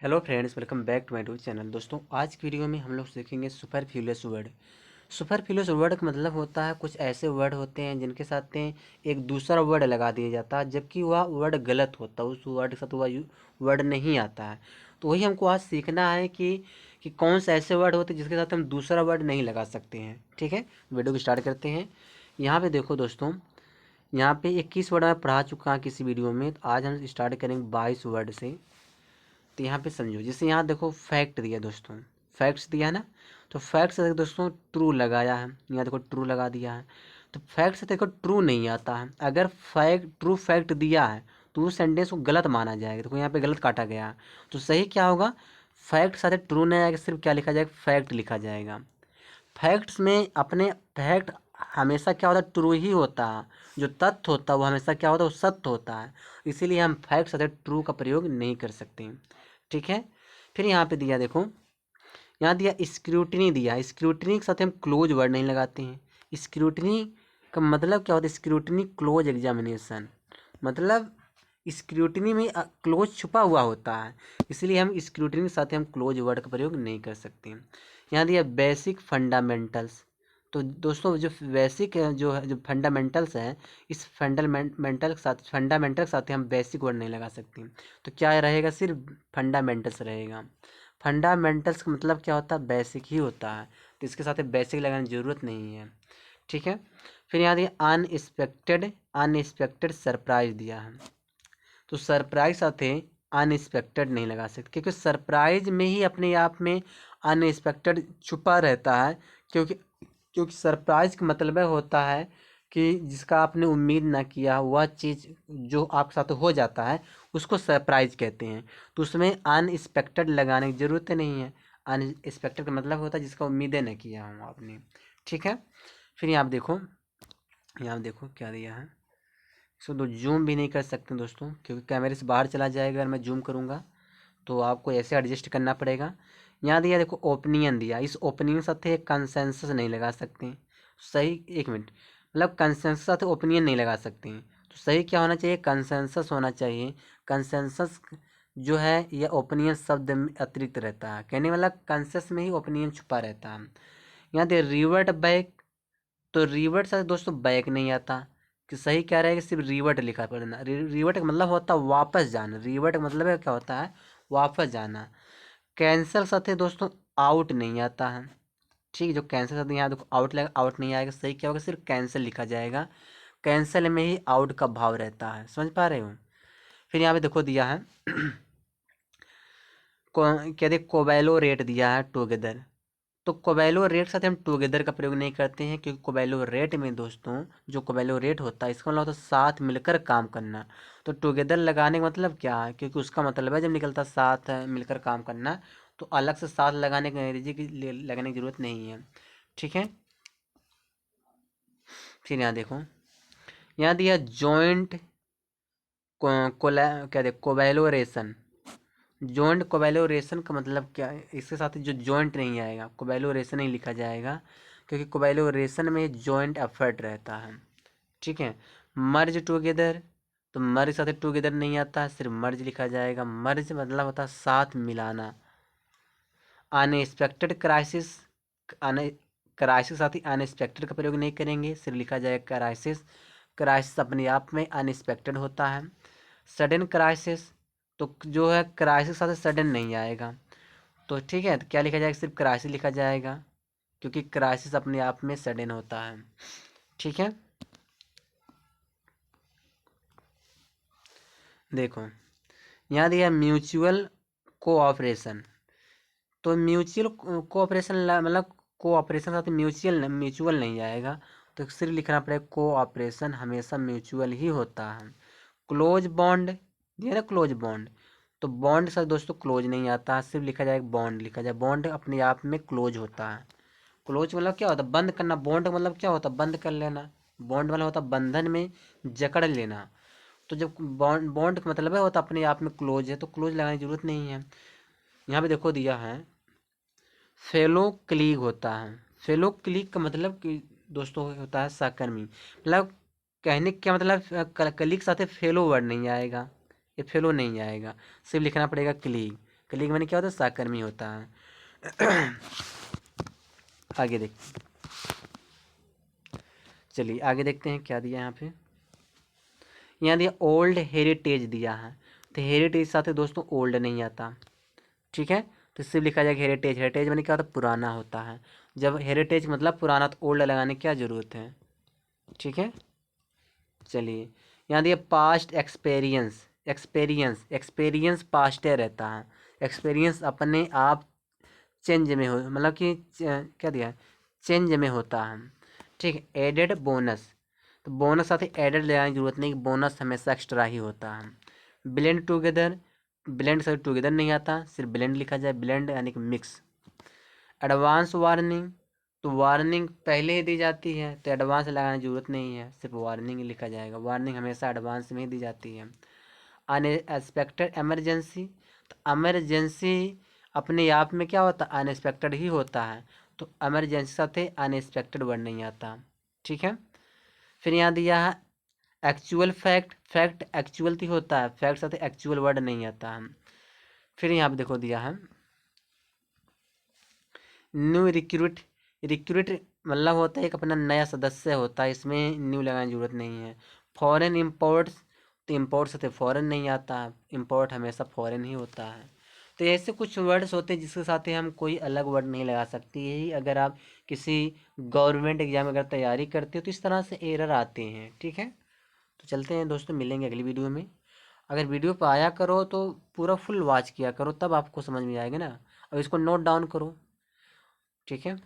Hello friends, welcome back to my YouTube channel. दोस्तों, आज की वीडियो में हम लोग सीखेंगे सुपरफ्लुअस वर्ड। सुपरफ्लुअस वर्ड का मतलब होता है कुछ ऐसे वर्ड होते हैं जिनके साथ में एक दूसरा वर्ड लगा दिया जाता है, जबकि वह वर्ड गलत होता है, उस वर्ड के साथ वह वर्ड नहीं आता है। तो वही हमको आज सीखना है कि कौन से ऐसे वर्ड होते हैं जिसके साथ हम दूसरा वर्ड नहीं लगा सकते हैं। ठीक है, वीडियो को स्टार्ट करते हैं। यहाँ पे देखो दोस्तों, यहाँ पे 21 वर्ड मैं पढ़ा चुका हूँ किसी वीडियो में। तो आज हम स्टार्ट करेंगे 22 वर्ड से। तो यहाँ पे समझो, जैसे यहाँ देखो फैक्ट दिया दोस्तों, फैक्ट्स दिया है ना। तो फैक्ट से दोस्तों ट्रू लगाया है, यहाँ देखो ट्रू लगा दिया है। तो फैक्ट से देखो ट्रू नहीं आता है। अगर फैक्ट ट्रू फैक्ट दिया है तो उस सेंटेंस को गलत माना जाएगा। देखो यहाँ पे गलत काटा गया है। तो सही क्या होगा, फैक्ट साथ ट्रू नहीं आएगा, सिर्फ क्या लिखा जाएगा, फैक्ट लिखा जाएगा। फैक्ट्स में अपने फैक्ट हमेशा क्या होता है, ट्रू ही होता है। जो तथ्य होता है वो हमेशा क्या होता है, वो सत्य होता है। इसीलिए हम फैक्ट साथ ट्रू का प्रयोग नहीं कर सकते। ठीक है, फिर यहाँ पे दिया देखो, यहाँ दिया स्क्रूटनी दिया। स्क्रूटनी के साथ हम क्लोज वर्ड नहीं लगाते हैं। स्क्रूटनी का मतलब क्या होता है, स्क्रूटनी क्लोज एग्जामिनेशन, मतलब स्क्रूटनी में क्लोज छुपा हुआ होता है। इसलिए हम स्क्रूटनी के साथ हम क्लोज वर्ड का प्रयोग नहीं कर सकते। यहाँ दिया बेसिक फंडामेंटल्स। तो दोस्तों, जो बेसिक जो है, जो फंडामेंटल्स है, इस फंडामेंटल के साथ हम बेसिक वर्ड नहीं लगा सकते। तो क्या रहेगा, सिर्फ फंडामेंटल्स रहेगा। फंडामेंटल्स का मतलब क्या होता है, बेसिक ही होता है। तो इसके साथ बेसिक लगाने की जरूरत नहीं है। ठीक है, फिर यहाँ दिया अनएक्सपेक्टेड। अनएक्सपेक्टेड सरप्राइज दिया है। तो सरप्राइज साथ अनएक्सपेक्टेड नहीं लगा सकते, क्योंकि सरप्राइज में ही अपने आप में अनएक्सपेक्टेड छुपा रहता है। क्योंकि क्योंकि सरप्राइज का मतलब होता है कि जिसका आपने उम्मीद ना किया वह चीज़ जो आपके साथ हो जाता है, उसको सरप्राइज कहते हैं। तो उसमें अनएक्सपेक्टेड लगाने की ज़रूरत नहीं है। अनएक्सपेक्टेड का मतलब होता है जिसका उम्मीदें न किया हो आपने। ठीक है, फिर यहाँ देखो क्या दिया है। इसको तो जूम भी नहीं कर सकते दोस्तों, क्योंकि कैमरे से बाहर चला जाएगा अगर मैं जूम करूँगा, तो आपको ऐसे एडजस्ट करना पड़ेगा। यहाँ दिया देखो ओपिनियन दिया। इस ओपिनियन के साथ एक कंसेंसस नहीं लगा सकते। सही, एक मिनट, मतलब कंसेंसस साथ ओपिनियन नहीं लगा सकते हैं। तो सही क्या होना चाहिए, कंसेंसस होना चाहिए। कंसेंसस जो है यह ओपिनियन शब्द में अतिरिक्त रहता है, कहने वाला कंसेंसस में ही ओपिनियन छुपा रहता है। यहाँ दे रिवर्ट बैक। तो रिवर्ट से दोस्तों बैक नहीं आता। कि सही क्या रहेगा, सिर्फ रिवर्ट लिखा पड़ना। रिवर्ट का मतलब होता है वापस जाना। रिवर्ट का मतलब है क्या होता है, वापस जाना। कैंसल साथ दोस्तों आउट नहीं आता है। ठीक है, जो कैंसल साथ यहाँ देखो आउट लगेगा, आउट नहीं आएगा। सही क्या होगा, सिर्फ कैंसिल लिखा जाएगा। कैंसिल में ही आउट का भाव रहता है, समझ पा रहे हो। फिर यहाँ पे देखो दिया है क्या दे, कोबैलो रेट दिया है टुगेदर। तो कोबैलो रेट साथ हम टुगेदर का प्रयोग नहीं करते हैं, क्योंकि कोबैलो रेट में दोस्तों, जो कोबैलो रेट होता है इसका मतलब होता है साथ मिलकर काम करना। तो टुगेदर लगाने का मतलब क्या है, क्योंकि उसका मतलब है जब निकलता साथ है मिलकर काम करना, तो अलग से साथ लगाने की अंग्रेजी की लगाने की जरूरत नहीं है। ठीक है, फिर यहाँ देखो, यहाँ दिया जॉइंट क्या दे, कोबैलोरेशन। जॉइंट कोबैलोरेशन का मतलब क्या है, इसके साथ जो जॉइंट नहीं आएगा, कोबैलोरेशन नहीं लिखा जाएगा, क्योंकि कोबैलोरेशन में जॉइंट एफर्ट रहता है। ठीक है, मर्ज टुगेदर। तो मर्ज साथ टुगेदर नहीं आता है, सिर्फ मर्ज लिखा जाएगा। मर्ज मतलब होता है साथ मिलाना। Unexpected crisis. अन क्राइसिस साथ ही अनएक्सपेक्टेड का प्रयोग नहीं करेंगे, सिर्फ लिखा जाएगा क्राइसिस। क्राइसिस अपने आप में अनएक्सपेक्टेड होता है। सडन क्राइसिस, तो जो है क्राइसिस साथ सडन नहीं आएगा। तो ठीक है, तो क्या लिखा जाएगा, सिर्फ क्राइसिस लिखा जाएगा, क्योंकि क्राइसिस अपने आप में सडन होता है। ठीक है, देखो यहाँ दिया म्यूचुअल कोऑपरेशन। तो म्यूचुअल कोऑपरेशन मतलब कोऑपरेशन साथ म्यूचुअल म्यूचुअल नहीं आएगा, तो सिर्फ लिखना पड़ेगा कोऑपरेशन हमेशा म्यूचुअल ही होता है। क्लोज बॉन्ड दिया ना, क्लोज बॉन्ड। तो बॉन्ड सर दोस्तों क्लोज नहीं आता है, सिर्फ लिखा जाएगा बॉन्ड लिखा जाए। बॉन्ड अपने आप में क्लोज होता है। क्लोज मतलब क्या होता है, बंद करना। बॉन्ड मतलब क्या होता है, बंद कर लेना। बॉन्ड वाला होता है बंधन में जकड़ लेना। तो जब बॉन्ड बॉन्ड का मतलब है होता अपने आप में क्लोज है, तो क्लोज लगाने की जरूरत नहीं है। यहाँ पे देखो दिया है फेलो क्लीग होता है। फेलो क्लीग का मतलब कि दोस्तों होता है सहकर्मी। मतलब कहने का क्या मतलब, कलीग साथ फेलो वर्ड नहीं आएगा, ये फेलो नहीं आएगा, सिर्फ लिखना पड़ेगा क्लीग। कलीग माने क्या होता है, सहकर्मी होता है। आगे देखते, चलिए आगे देखते हैं क्या दिया यहाँ पे। यहाँ दिया ओल्ड हेरिटेज दिया है, तो हेरिटेज साथ ही दोस्तों ओल्ड नहीं आता, ठीक है। तो सिर्फ लिखा जाएगा हेरिटेज। हेरिटेज माने क्या होता है, पुराना होता है। जब हेरिटेज मतलब पुराना, तो ओल्ड लगाने की क्या ज़रूरत है, ठीक है। चलिए यहाँ दिया past experience. Experience, experience past है रहता है। एक्सपीरियंस अपने आप चेंज में हो, मतलब कि क्या दिया है, चेंज में होता है, ठीक है। एडेड बोनस, तो बोनस साथ ही एडेड ले आने की जरूरत नहीं, बोनस हमेशा एक्स्ट्रा ही होता है। ब्लेंड टुगेदर, ब्लेंड से टुगेदर नहीं आता, सिर्फ ब्लेंड लिखा जाए, ब्लेंड यानी कि मिक्स। एडवांस वार्निंग, तो वार्निंग पहले ही दी जाती है, तो एडवांस लगाने की जरूरत नहीं है, सिर्फ वार्निंग ही लिखा जाएगा। वार्निंग हमेशा एडवांस में ही दी जाती है। अनएक्सपेक्टेड इमरजेंसी, तो इमरजेंसी अपने आप में क्या होता है, अनएक्सपेक्टेड ही होता है, तो इमरजेंसी साथ अनएक्सपेक्टेड वर्ड नहीं आता, ठीक है। फिर यहाँ दिया है एक्चुअल फैक्ट। फैक्ट एक्चुअल ही होता है, फैक्ट साथ एक्चुअल वर्ड नहीं आता है। फिर यहाँ पे देखो दिया है न्यू रिक्रूट। रिक्रूट मतलब होता है एक अपना नया सदस्य होता है, इसमें न्यू लगाने की जरूरत नहीं है। फॉरेन इम्पोर्ट्स, तो इम्पोर्ट से फॉरेन नहीं आता, इम्पोर्ट हमेशा फॉरेन ही होता है। तो ऐसे कुछ वर्ड्स होते हैं जिसके साथ ही हम कोई अलग वर्ड नहीं लगा सकते। यही अगर आप किसी गवर्नमेंट एग्जाम अगर तैयारी करते हो तो इस तरह से एरर आते हैं, ठीक है। तो चलते हैं दोस्तों, मिलेंगे अगली वीडियो में। अगर वीडियो पे आया करो तो पूरा फुल वॉच किया करो, तब आपको समझ में आएगा ना। अब इसको नोट डाउन करो, ठीक है।